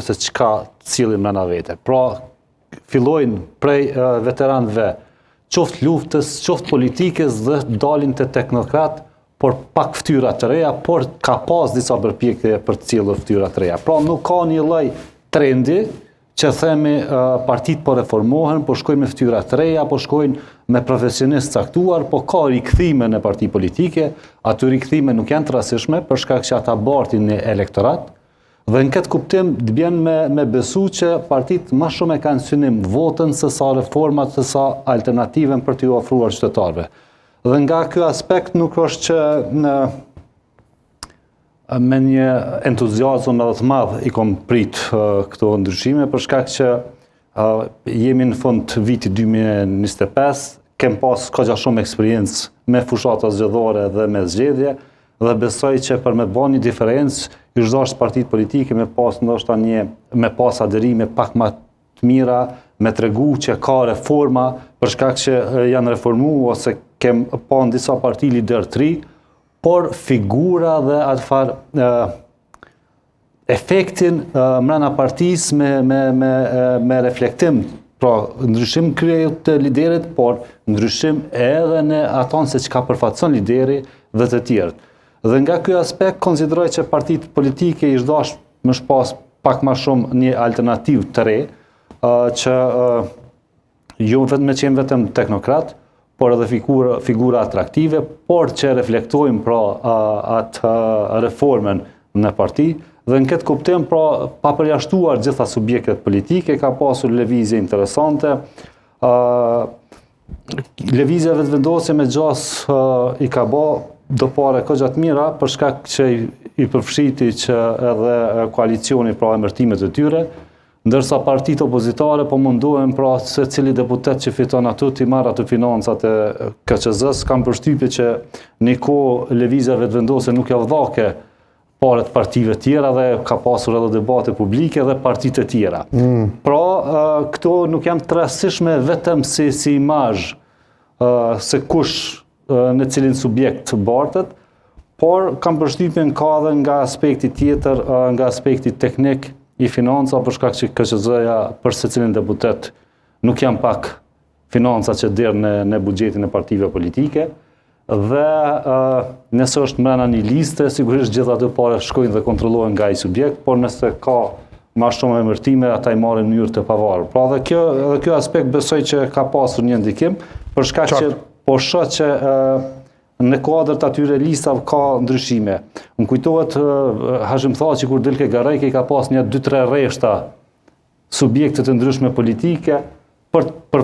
se çka cilin mrena vete. Pra, fillojnë prej veteranëve, qoftë luftës, qoftë politikës dhe dalin të teknokrat, por pak ftyra të reja, por ka pas disa përpjekje për të cilur ftyra të reja. Pra, nuk ka një lloj trendi që themi partitë po reformohen, po shkojnë me ftyra të reja, po shkojnë me profesionistë caktuar, po ka rikthime në parti politike, aty rikthime nuk janë të rastishme, për shkak që ata bartin në elektorat, dhe në këtë kuptim të bjen me besu që partitë më shumë e kanë synim votën se sa reformat, se sa alternativën për t'i ofruar qytetarëve. Dhe nga ky aspekt nuk është që me një entuziazëm edhe të madh i kom prit këto ndryshime, për shkak që jemi në fund të vitit 2025, kem pas kaqja shumë eksperiencë me fushata zgjedhore dhe me zgjedhje, dhe besoj që për me bën një diferencë, i zhdasht partitë politike me pas ndoshta me pas aderime pak më të mira, me tregu që ka reforma, për shkak që janë reformu ose kem pa në disa parti lider të ri, por figura dhe atëfar efektin mrena partisë me reflektim, pra ndryshim kryet të liderit, por ndryshim edhe në aton se çka përfaqëson lideri dhe të tjerët. Dhe nga ky aspekt konsideroj që partitë politike i zhdash më shpas pak më shumë një alternativë të re, që jo vetëm me qenë vetëm teknokrat, por edhe figura atraktive, por që reflektojnë pra atë reformen në parti, dhe në këtë kuptim pra pa përjashtuar gjitha subjektet politike, ka pasur lëvizje interesante, lëvizja vetëvendosje me gjas i ka bë do pare këgjat mira, për shkak që i përfshiti që edhe koalicioni pra emërtimet e tyre, ndërsa partitë opozitare po mundohen pra se cili deputet që fiton aty t'i marrë aty financat e KQZ-s, kam përshtypje që një kohë lëvizja vetëvendosje nuk ja vdhake paret partive tjera dhe ka pasur edhe debate publike dhe partitë e tjera. Pra, këto nuk janë të rastishme vetëm si imazh se kush në cilin subjekt bartet, por kam përshtypjen ka edhe nga aspekti tjetër, nga aspekti teknik i financa, për shkak që KQZ-ja për secilin deputet nuk janë pak financa që derë në buxhetin e partive politike, dhe nëse është mbrana një liste, sigurisht gjitha ato pare shkojnë dhe kontrollohen nga ai subjekt, por nëse ka ma shumë emërtime, ata i marrin në mënyrë të pavarur. Pra dhe kjo aspekt besoj që ka pasur një ndikim, për shkak që po shoh që në kuadër të atyre listave ka ndryshime. Më kujtohet Hashim Thaçi kur del ke Garrejke ka pas një 2-3 rreshta subjekte të ndryshme politike për